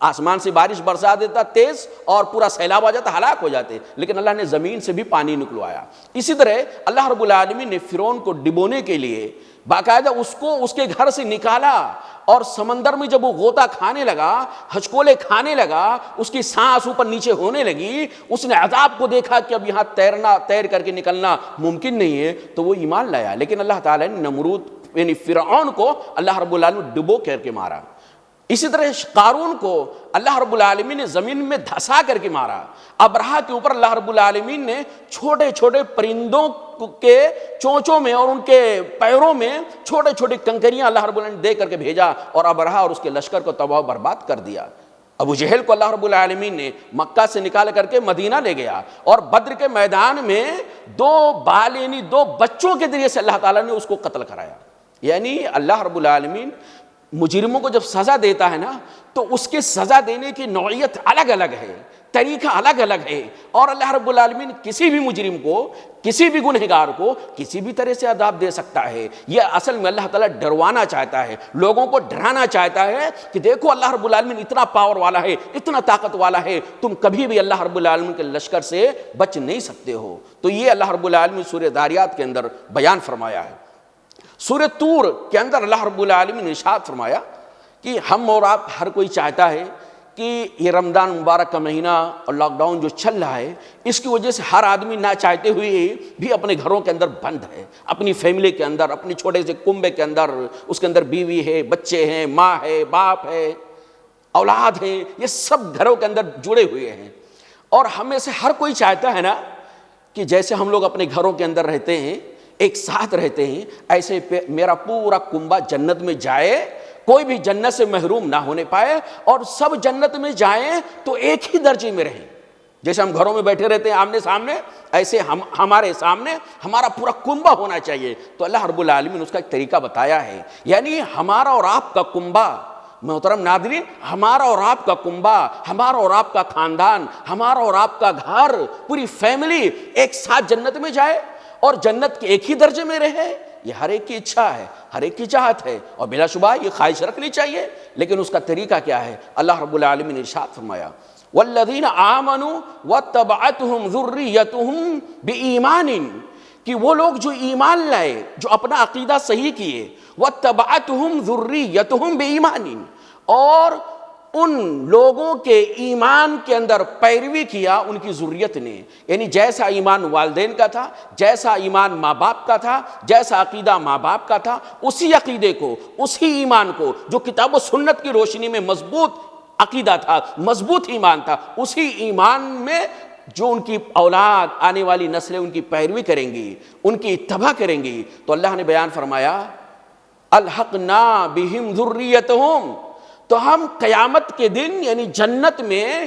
آسمان سے بارش برسا دیتا تیز اور پورا سیلاب آ جاتا, ہلاک ہو جاتے, لیکن اللہ نے زمین سے بھی پانی نکلوایا. اسی طرح اللہ رب العالمین نے فرعون کو ڈبونے کے لیے باقاعدہ اس کو اس کے گھر سے نکالا, اور سمندر میں جب وہ غوطہ کھانے لگا, ہچکولے کھانے لگا, اس کی سانس اوپر نیچے ہونے لگی, اس نے عذاب کو دیکھا کہ اب یہاں تیر کر کے نکلنا ممکن نہیں ہے, تو وہ ایمان لایا. لیکن اللہ تعالیٰ نے نمرود یعنی فرعون کو اللہ رب العالمین ڈبو کر کے مارا. اسی طرح قارون کو اللہ رب العالمین نے زمین میں دھسا کر کے مارا. ابرہہ کے اوپر اللہ رب العالمین نے چھوٹے چھوٹے پرندوں کے چونچوں میں اور ان کے پیروں میں چھوٹے چھوٹے کنکریاں اللہ رب العالمین نے دے کر کے بھیجا, اور ابرہہ اور اس کے لشکر کو تباہ و برباد کر دیا. ابو جہل کو اللہ رب العالمین نے مکہ سے نکال کر کے مدینہ لے گیا, اور بدر کے میدان میں دو بچوں کے ذریعے سے اللہ تعالیٰ نے اس کو قتل کرایا. یعنی اللہ رب العالمین مجرموں کو جب سزا دیتا ہے نا, تو اس کے سزا دینے کی نوعیت الگ الگ ہے, طریقہ الگ الگ ہے, اور اللہ رب العالمین کسی بھی مجرم کو, کسی بھی گنہگار کو کسی بھی طرح سے عذاب دے سکتا ہے. یہ اصل میں اللہ تعالیٰ ڈروانا چاہتا ہے, لوگوں کو ڈرانا چاہتا ہے کہ دیکھو اللہ رب العالمین اتنا پاور والا ہے, اتنا طاقت والا ہے, تم کبھی بھی اللہ رب العالمین کے لشکر سے بچ نہیں سکتے ہو. تو یہ اللہ رب العالمین سورہ داریات کے اندر بیان فرمایا ہے. سورہ طور کے اندر اللہ رب العالمین نے ارشاد فرمایا کہ ہم اور آپ ہر کوئی چاہتا ہے کہ یہ رمضان مبارک کا مہینہ اور لاک ڈاؤن جو چل رہا ہے, اس کی وجہ سے ہر آدمی نہ چاہتے ہوئے بھی اپنے گھروں کے اندر بند ہے, اپنی فیملی کے اندر, اپنے چھوٹے سے کنبے کے اندر, اس کے اندر بیوی ہے, بچے ہیں, ماں ہے, باپ ہے, اولاد ہیں, یہ سب گھروں کے اندر جڑے ہوئے ہیں. اور ہم میں سے ہر کوئی چاہتا ہے نا کہ جیسے ہم لوگ اپنے گھروں کے اندر رہتے ہیں, ایک ساتھ رہتے ہیں, ایسے میرا پورا کنبہ جنت میں جائے, کوئی بھی جنت سے محروم نہ ہونے پائے, اور سب جنت میں جائیں تو ایک ہی درجے میں رہیں. جیسے ہم گھروں میں بیٹھے رہتے ہیں آمنے سامنے, ایسے ہمارے سامنے ہمارا پورا کنبہ ہونا چاہیے. تو اللہ رب العالمین اس کا ایک طریقہ بتایا ہے. یعنی ہمارا اور آپ کا کنبہ, محترم ناظرین, ہمارا اور آپ کا کنبہ, ہمارا اور آپ کا خاندان, ہمارا اور آپ کا گھر, پوری فیملی ایک ساتھ جنت میں جائے اور جنت کے ایک ہی درجے میں رہے. یہ ہر ایک کی اچھا ہے, ہر ایک کی چاہت ہے, اور بلا شبہ یہ خواہش رکھنی چاہیے. لیکن اس کا طریقہ کیا ہے؟ اللہ رب العالمین نے ارشاد فرمایا والذین آمنوا واتبعتهم ذریتهم بایمان, کہ وہ لوگ جو ایمان لائے, جو اپنا عقیدہ صحیح کیے, واتبعتهم ذریتهم بایمان, اور ان لوگوں کے ایمان کے اندر پیروی کیا ان کی ذریت نے. یعنی جیسا ایمان والدین کا تھا, جیسا ایمان ماں باپ کا تھا, جیسا عقیدہ ماں باپ کا تھا, اسی عقیدے کو, اسی ایمان کو جو کتاب و سنت کی روشنی میں مضبوط عقیدہ تھا, مضبوط ایمان تھا, اسی ایمان میں جو ان کی اولاد, آنے والی نسلیں ان کی پیروی کریں گی, ان کی اتباع کریں گی, تو اللہ نے بیان فرمایا الحقنا بہم ذریتہم, تو ہم قیامت کے دن یعنی جنت میں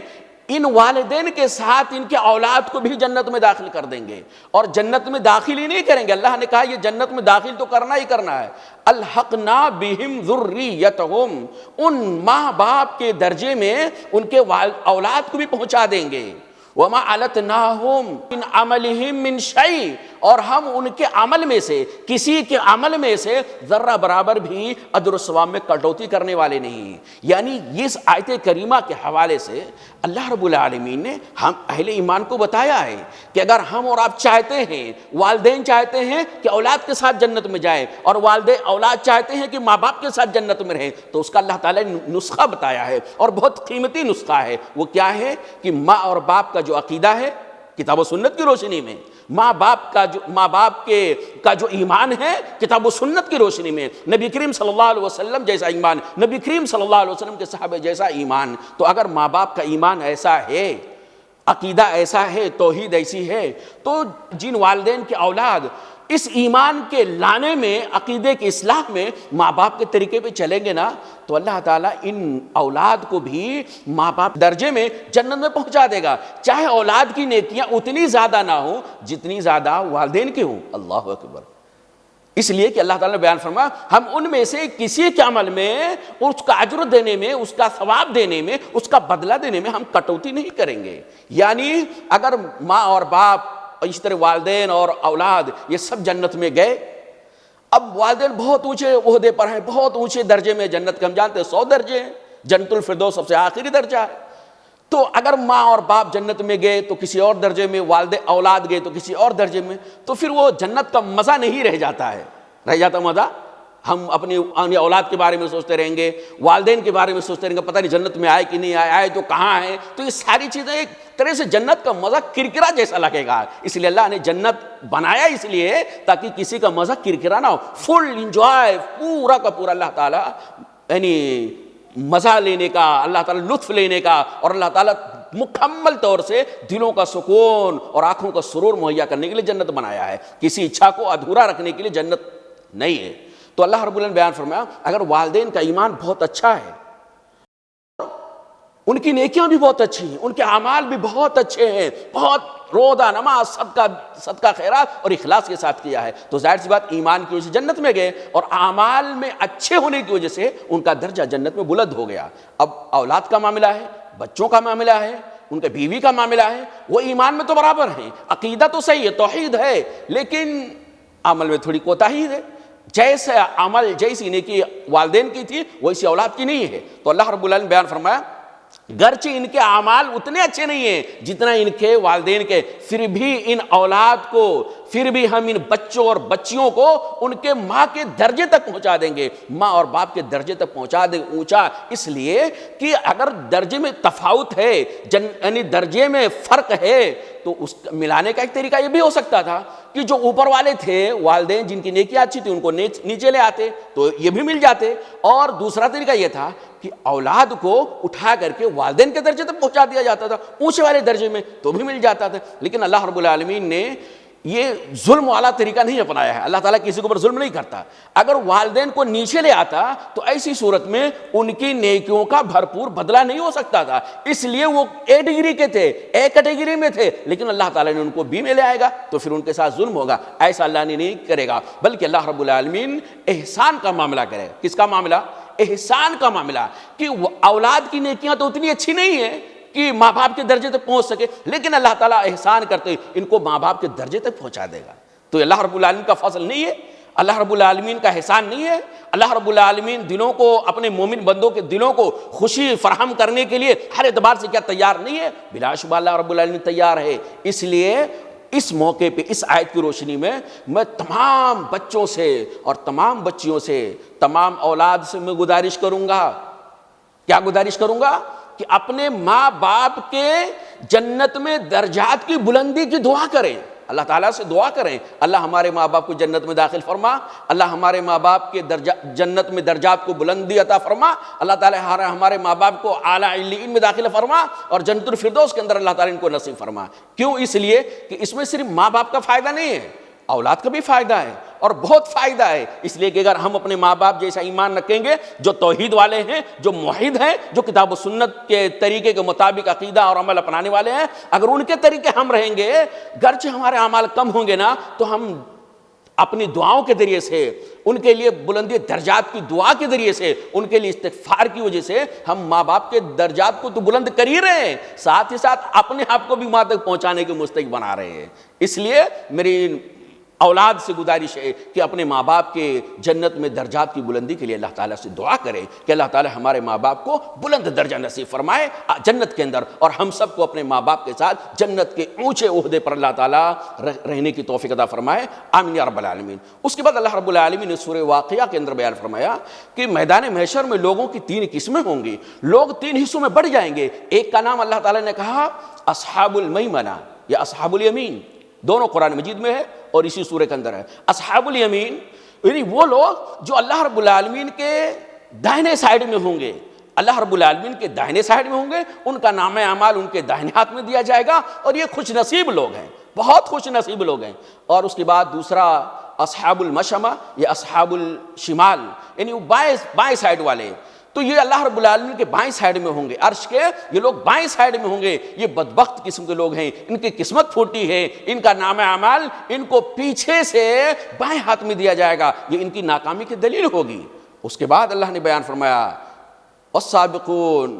ان والدین کے ساتھ ان کے اولاد کو بھی جنت میں داخل کر دیں گے. اور جنت میں داخل ہی نہیں کریں گے, اللہ نے کہا یہ جنت میں داخل تو کرنا ہی کرنا ہے. الحقنا بہم ذریتہم, ان ماں باپ کے درجے میں ان کے اولاد کو بھی پہنچا دیں گے. وما علتناہم من عملہم من شیء, اور ہم ان کے عمل میں سے, کسی کے عمل میں سے ذرہ برابر بھی اجر و ثواب میں کٹوتی کرنے والے نہیں. یعنی اس آیت کریمہ کے حوالے سے اللہ رب العالمین نے ہم اہل ایمان کو بتایا ہے کہ اگر ہم اور آپ چاہتے ہیں, والدین چاہتے ہیں کہ اولاد کے ساتھ جنت میں جائیں, اور والدین اولاد چاہتے ہیں کہ ماں باپ کے ساتھ جنت میں رہیں, تو اس کا اللہ تعالیٰ نے نسخہ بتایا ہے, اور بہت قیمتی نسخہ ہے. وہ کیا ہے کہ ماں اور باپ کا جو عقیدہ ہے کتاب و سنت کی روشنی میں, ماں باپ کا جو ایمان ہے کتاب و سنت کی روشنی میں, نبی کریم صلی اللہ علیہ وسلم جیسا ایمان, نبی کریم صلی اللہ علیہ وسلم کے صحابہ جیسا ایمان. تو اگر ماں باپ کا ایمان ایسا ہے, عقیدہ ایسا ہے, توحید ایسی ہے, تو جن والدین کے اولاد اس ایمان کے لانے میں, عقیدے کی اصلاح میں ماں باپ کے طریقے پہ چلیں گے نا, تو اللہ تعالیٰ ان اولاد کو بھی ماں باپ درجے میں جنت میں پہنچا دے گا, چاہے اولاد کی نیکیاں اتنی زیادہ نہ ہوں جتنی زیادہ والدین کی ہوں. اللہ اکبر. اس لیے کہ اللہ تعالیٰ نے بیان فرمایا ہم ان میں سے کسی کے عمل میں, اس کا اجر دینے میں, اس کا ثواب دینے میں, اس کا بدلہ دینے میں ہم کٹوتی نہیں کریں گے. یعنی اگر ماں اور باپ, اس طرح والدین اور اولاد یہ سب جنت میں گئے, اب والدین بہت اونچے عہدے پر ہیں, بہت اونچے درجے میں, جنت کے ہم جانتے ہیں 100 درجے ہیں, جنت الفردوس سب سے آخری درجہ ہے. تو اگر ماں اور باپ جنت میں گئے تو کسی اور درجے میں، والد اولاد گئے تو کسی اور درجے میں، تو پھر وہ جنت کا مزہ نہیں رہ جاتا ہے. رہ جاتا مزہ؟ ہم اپنی اولاد کے بارے میں سوچتے رہیں گے، والدین کے بارے میں سوچتے رہیں گے، پتہ نہیں جنت میں آئے کہ نہیں آئے، آئے تو کہاں ہے. تو یہ ساری چیزیں ایک طرح سے جنت کا مزہ کرکرا جیسا لگے گا. اس لیے اللہ نے جنت بنایا اس لیے تاکہ کسی کا مزہ کرکرا نہ ہو. فل انجوائے، پورا کا پورا اللہ تعالیٰ یعنی مزہ لینے کا، اللہ تعالیٰ لطف لینے کا، اور اللہ تعالیٰ مکمل طور سے دلوں کا سکون اور آنکھوں کا سرور مہیا کرنے کے لیے جنت بنایا ہے. کسی اچھا کو ادھورا رکھنے کے لیے جنت نہیں ہے. تو اللہ رب العالمین بیان فرمایا اگر والدین کا ایمان بہت اچھا ہے، ان کی نیکیاں بھی بہت اچھی ہیں، ان کے اعمال بھی بہت اچھے ہیں، بہت روزہ نماز صدقہ خیرات اور اخلاص کے ساتھ کیا ہے، تو ظاہر سی بات ایمان کی وجہ سے جنت میں گئے، اور اعمال میں اچھے ہونے کی وجہ سے ان کا درجہ جنت میں بلند ہو گیا. اب اولاد کا معاملہ ہے، بچوں کا معاملہ ہے، ان کے بیوی کا معاملہ ہے، وہ ایمان میں تو برابر ہیں، عقیدہ تو صحیح ہے، توحید ہے، لیکن عمل میں تھوڑی کوتاہی ہے. جیسے عمل، جیسی نیکی والدین کی تھی ویسی اولاد کی نہیں ہے. تو اللہ رب العالمین بیان فرمایا گرچہ ان کے اعمال اتنے اچھے نہیں ہیں جتنا ان کے والدین کے، پھر بھی ان اولاد کو، پھر بھی ہم ان بچوں اور بچیوں کو ان کے ماں کے درجے تک پہنچا دیں گے، ماں اور باپ کے درجے تک پہنچا دیں گے اونچا. اس لیے کہ اگر درجے میں تفاوت ہے، یعنی درجے میں فرق ہے، تو اس ملانے کا ایک طریقہ یہ بھی ہو سکتا تھا کہ جو اوپر والے تھے والدین جن کی نیکیاں اچھی تھی ان کو نیچے لے آتے تو یہ بھی مل جاتے، اور دوسرا طریقہ یہ تھا کہ اولاد کو اٹھا کر کے والدین کے درجے تک پہنچا دیا جاتا تھا، اونچے والے درجے میں، تو بھی مل جاتا تھا. لیکن اللہ رب العالمین نے یہ ظلم والا طریقہ نہیں اپنایا ہے. اللہ تعالیٰ کسی کے اوپر ظلم نہیں کرتا. اگر والدین کو نیچے لے آتا تو ایسی صورت میں ان کی نیکیوں کا بھرپور بدلہ نہیں ہو سکتا تھا. اس لیے وہ اے ڈگری کے تھے، اے کیٹیگری میں تھے، لیکن اللہ تعالیٰ نے ان کو بی میں لے آئے گا تو پھر ان کے ساتھ ظلم ہوگا. ایسا اللہ نے نہیں کرے گا، بلکہ اللہ رب العالمین احسان کا معاملہ کرے. کس کا معاملہ؟ احسان کا معاملہ. کہ اولاد کی نیکیاں تو اتنی اچھی نہیں ہیں کہ ماں باپ کے درجے تک پہنچ سکے، لیکن اللہ تعالیٰ احسان کرتے ان کو ماں باپ کے درجے تک پہنچا دے گا. تو اللہ رب العالمین کا فضل نہیں ہے، اللہ رب العالمین کا احسان نہیں ہے. اللہ رب العالمین دلوں کو، اپنے مومن بندوں کے دلوں کو خوشی فراہم کرنے کے لیے ہر اعتبار سے کیا تیار نہیں ہے؟ بلا شبہ اللہ رب العالمین تیار ہے. اس لیے اس موقع پہ اس آیت کی روشنی میں تمام بچوں سے اور تمام بچیوں سے، تمام اولاد سے میں گزارش کروں گا. کیا گزارش کروں گا؟ کہ اپنے ماں باپ کے جنت میں درجات کی بلندی کی دعا کریں، اللہ تعالیٰ سے دعا کریں اللہ ہمارے ماں باپ کو جنت میں داخل فرما، اللہ ہمارے ماں باپ کے جنت میں درجات کو بلندی عطا فرما، اللہ تعالیٰ ہمارے ماں باپ کو اعلیٰ علیین میں داخل فرما، اور جنت الفردوس کے اندر اللہ تعالیٰ ان کو نصیب فرما. کیوں؟ اس لیے کہ اس میں صرف ماں باپ کا فائدہ نہیں ہے، اولاد کا بھی فائدہ ہے اور بہت فائدہ ہے. اس لیے کہ اگر ہم اپنے ماں باپ جیسا ایمان رکھیں گے، جو توحید والے ہیں، جو موحد ہیں، جو کتاب و سنت کے طریقے کے مطابق عقیدہ اور عمل اپنانے والے ہیں، اگر ان کے طریقے ہم رہیں گے، گرچہ ہمارے اعمال کم ہوں گے نا، تو ہم اپنی دعاؤں کے ذریعے سے، ان کے لیے بلندی درجات کی دعا کے ذریعے سے، ان کے لیے استغفار کی وجہ سے ہم ماں باپ کے درجات کو تو بلند کر ہی رہے ہیں، ساتھ ہی ساتھ اپنے آپ کو بھی وہاں تک پہنچانے کے مستحق بنا رہے ہیں. اس لیے میری اولاد سے گزارش ہے کہ اپنے ماں باپ کے جنت میں درجات کی بلندی کے لیے اللہ تعالیٰ سے دعا کریں کہ اللہ تعالیٰ ہمارے ماں باپ کو بلند درجہ نصیب فرمائے جنت کے اندر، اور ہم سب کو اپنے ماں باپ کے ساتھ جنت کے اونچے عہدے پر اللہ تعالیٰ رہنے کی توفیق عطا فرمائے. آمین یا رب العالمین. اس کے بعد اللہ رب العالمین نے سورہ واقعہ کے اندر بیان فرمایا کہ میدان محشر میں لوگوں کی 3 قسمیں ہوں گی، لوگ 3 حصوں میں بڑھ جائیں گے. ایک کا نام اللہ تعالیٰ نے کہا اصحاب المیمنہ یا اصحاب الیمین، دونوں قرآن مجید میں ہے اور اسی سورہ کے اندر ہے. اصحاب الیمین یعنی وہ لوگ جو اللہ رب العالمین کے دائنے سائڈ میں ہوں گے، اللہ رب العالمین کے دائنے سائڈ میں ہوں گے، ان کا نام اعمال ان کے دائنے ہاتھ میں دیا جائے گا، اور یہ خوش نصیب لوگ ہیں، بہت خوش نصیب لوگ ہیں. اور اس کے بعد دوسرا اصحاب المشأمہ یا اصحاب الشمال یعنی وہ بائیں سائڈ والے، تو یہ اللہ رب العالمین کے بائیں سائڈ میں ہوں گے، عرش کے یہ لوگ بائیں سائڈ میں ہوں گے. یہ بدبخت قسم کے لوگ ہیں، ان کی قسمت پھوٹی ہے، ان کا نام اعمال ان کو پیچھے سے بائیں ہاتھ میں دیا جائے گا، یہ ان کی ناکامی کی دلیل ہوگی. اس کے بعد اللہ نے بیان فرمایا والسابقون،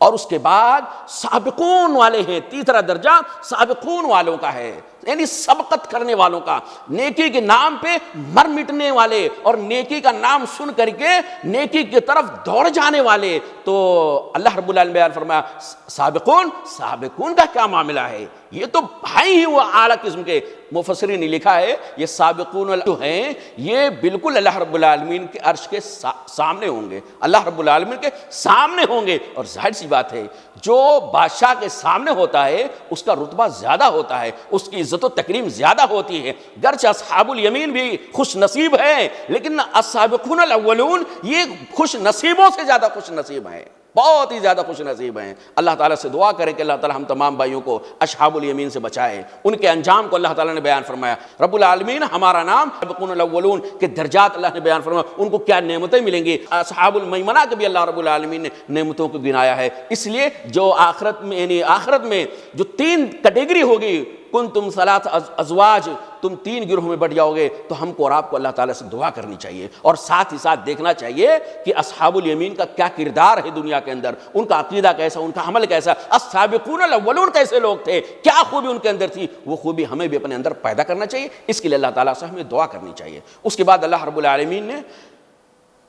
اور اس کے بعد سابقون والے ہیں، تیسرا درجہ سابقون والوں کا ہے. یعنی سبقت کرنے والوں کا، نیکی کے نام پہ مر مٹنے والے اور نیکی کا نام سن کر کے نیکی کی طرف دوڑ جانے والے. تو اللہ رب العالمین بیان فرمایا سابقون کا کیا معاملہ ہے؟ یہ تو بھائی ہی وہ اعلیٰ قسم کے. مفسرین نے لکھا ہے یہ سابقون جو ہیں یہ بالکل اللہ رب العالمین کے عرش کے سامنے ہوں گے، اللہ رب العالمین کے سامنے ہوں گے. اور ظاہر سی بات ہے جو بادشاہ کے سامنے ہوتا ہے اس کا رتبہ زیادہ ہوتا ہے، اس کی عزت و تکریم زیادہ ہوتی ہے. گرچہ اصحاب الیمین بھی خوش نصیب ہیں لیکن السابقون الاولون یہ خوش نصیبوں سے زیادہ خوش نصیب ہیں، بہت ہی زیادہ خوش نصیب ہیں. اللہ تعالیٰ سے دعا کریں کہ اللہ تعالیٰ ہم تمام بھائیوں کو اصحاب الیمین سے بچائے. ان کے انجام کو اللہ تعالیٰ نے بیان فرمایا. رب العالمین ہمارا نام سابقون الاولون کے درجات اللہ نے بیان فرمایا، ان کو کیا نعمتیں ملیں گی. اصحاب المیمنہ کے بھی اللہ رب العالمین نے نعمتوں کو گنایا ہے. اس لیے جو آخرت میں یعنی آخرت میں جو 3 کیٹیگری ہوگی، کنتم ثلاث ازواج، تم 3 گروہوں میں بٹ جاؤ گے. تو ہم کو اور آپ کو اللہ تعالیٰ سے دعا کرنی چاہیے اور ساتھ ہی ساتھ دیکھنا چاہیے کہ اصحاب الیمین کا کیا کردار ہے دنیا کے اندر، ان کا عقیدہ کیسا، ان کا عمل کیسا، السابقون الاولون کیسے لوگ تھے، کیا خوبی ان کے اندر تھی. وہ خوبی ہمیں بھی اپنے اندر پیدا کرنا چاہیے. اس کے لیے اللہ تعالیٰ سے ہمیں دعا کرنی چاہیے. اس کے بعد اللہ رب العالمین نے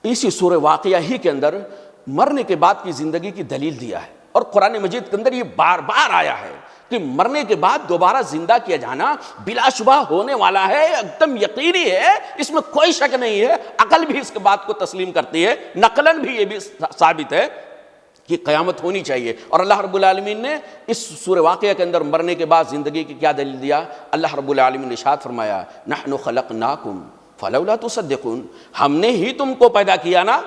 اسی سورہ واقعہ ہی کے اندر مرنے کے بعد کی زندگی کی دلیل دیا ہے. اور قرآن مجید کے اندر یہ بار بار آیا ہے کہ مرنے کے بعد دوبارہ زندہ کیا جانا بلا شبہ ہونے والا ہے، ایک دم یقینی ہے، اس میں کوئی شک نہیں ہے. عقل بھی اس کے بات کو تسلیم کرتی ہے، نقلاً بھی یہ بھی ثابت ہے کہ قیامت ہونی چاہیے. اور اللہ رب العالمین نے اس سورہ واقعہ کے اندر مرنے کے بعد زندگی کی کیا دلیل دیا. اللہ رب العالمین نے ارشاد فرمایا نحن خلقناکم فلولا تصدقون، ہم نے ہی تم کو پیدا کیا نا.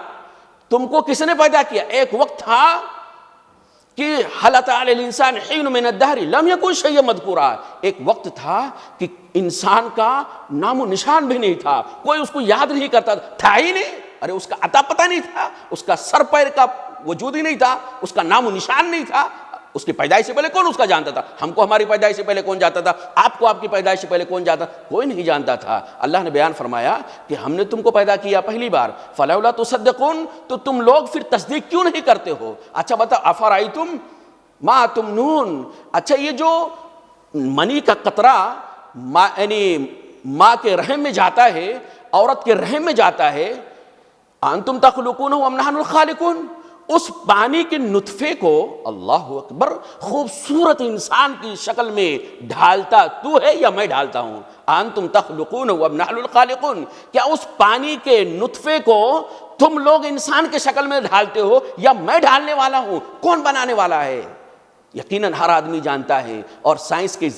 تم کو کس نے پیدا کیا؟ ایک وقت تھا کہ حل اتى علی الانسان حین من الدہر لم یکن شیئا مذکورا، ایک وقت تھا کہ انسان کا نام و نشان بھی نہیں تھا، کوئی اس کو یاد نہیں کرتا تھا ہی نہیں. ارے اس کا عطا پتہ نہیں تھا، اس کا سر پیر کا وجود ہی نہیں تھا، اس کا نام و نشان نہیں تھا. اس کی پیدائش سے پہلے کون اس کا جانتا تھا؟ ہم کو ہماری پیدائش سے پہلے کون جانتا تھا؟ آپ کو آپ کی پیدائش سے پہلے کون جانتا؟ کوئی نہیں جانتا تھا. اللہ نے بیان فرمایا کہ ہم نے تم کو پیدا کیا پہلی بار، فلولا تصدقون، تو تم لوگ پھر تصدیق کیوں نہیں کرتے ہو؟ اچھا بتا افرأیتم ما تمنون، اچھا یہ جو منی کا قطرہ یعنی ماں کے رحم میں جاتا ہے، عورت کے رحم میں جاتا ہے، انتم تخلقونہ ام نحن الخالقون، اس پانی کے نطفے کو اللہ اکبر خوبصورت انسان کی شکل میں ڈھالتا تو ہے یا میں ڈھالتا ہوں؟ انتم تخلقون ام نحن الخالقون، کیا اس پانی کے نطفے کو تم لوگ انسان کے شکل میں ڈھالتے ہو یا میں ڈھالنے والا ہوں؟ کون بنانے والا ہے؟ یقیناً ہر آدمی جانتا ہے، اور سائنس کے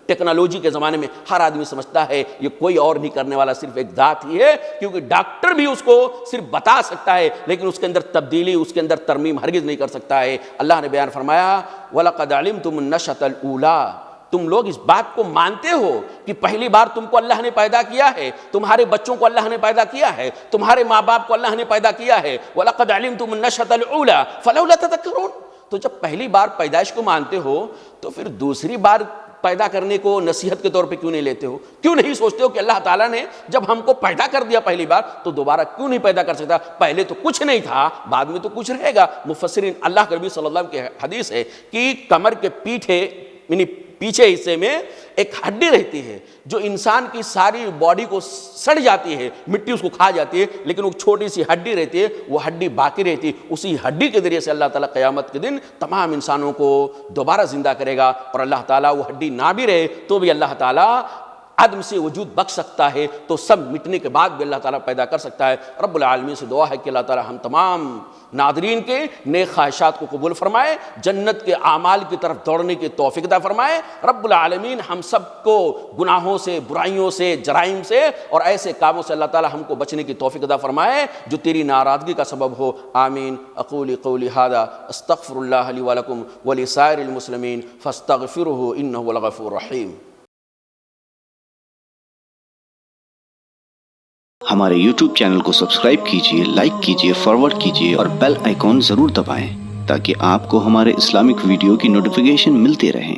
ٹیکنالوجی کے زمانے میں ہر آدمی سمجھتا ہے یہ کوئی اور نہیں کرنے والا صرف ایک ذات ہی ہے، کیونکہ ڈاکٹر بھی اس کو صرف بتا سکتا ہے لیکن اس کے اندر تبدیلی، اس کے اندر ترمیم ہرگز نہیں کر سکتا ہے. اللہ نے بیان فرمایا وَلَقَدْ عَلِمْتُمُ النَّشْأَةَ الْأُولَىٰ، تم لوگ اس بات کو مانتے ہو کہ پہلی بار تم کو اللہ نے پیدا کیا ہے، تمہارے بچوں کو اللہ نے پیدا کیا ہے، تمہارے ماں باپ کو اللہ نے پیدا کیا ہے. وَلَقَدْ عَلِمْتُمُ النَّشْأَةَ الْأُولَىٰ فَلَوْلَا تَذَكَّرُونَ، تو جب پہلی بار پیدائش کو مانتے ہو تو پھر دوسری بار پیدا کرنے کو نصیحت کے طور پہ کیوں نہیں لیتے ہو؟ کیوں نہیں سوچتے ہو کہ اللہ تعالیٰ نے جب ہم کو پیدا کر دیا پہلی بار تو دوبارہ کیوں نہیں پیدا کر سکتا؟ پہلے تو کچھ نہیں تھا، بعد میں تو کچھ رہے گا. مفسرین اللہ کے نبی صلی اللہ علیہ وسلم کی حدیث ہے کہ کمر کے پیٹھے یعنی پیچھے حصے میں ایک ہڈی رہتی ہے جو انسان کی ساری باڈی کو سڑ جاتی ہے، مٹی اس کو کھا جاتی ہے، لیکن وہ چھوٹی سی ہڈی رہتی ہے، وہ ہڈی باقی رہتی ہے. اسی ہڈی کے ذریعے سے اللہ تعالیٰ قیامت کے دن تمام انسانوں کو دوبارہ زندہ کرے گا. اور اللہ تعالیٰ وہ ہڈی نہ بھی رہے تو بھی اللہ تعالیٰ عدم سے وجود بخش سکتا ہے، تو سب مٹنے کے بعد بھی اللہ تعالیٰ پیدا کر سکتا ہے. رب العالمین سے دعا ہے کہ اللہ تعالیٰ ہم تمام ناظرین کے نیک خواہشات کو قبول فرمائے، جنت کے اعمال کی طرف دوڑنے کی توفیق عطا فرمائے. رب العالمین ہم سب کو گناہوں سے، برائیوں سے، جرائم سے اور ایسے کاموں سے اللہ تعالیٰ ہم کو بچنے کی توفیق عطا فرمائے جو تیری ناراضگی کا سبب ہو. آمین. اقول قولی ھذا استغفر اللہ لی ولکم ولسائر المسلمین فاستغفروہ انہ هو الغفور الرحیم. ہمارے YouTube چینل کو سبسکرائب کیجئے، لائک کیجئے، فارورڈ کیجئے اور بیل آئیکن ضرور دبائیں تاکہ آپ کو ہمارے اسلامک ویڈیو کی نوٹیفیکیشن ملتے رہیں.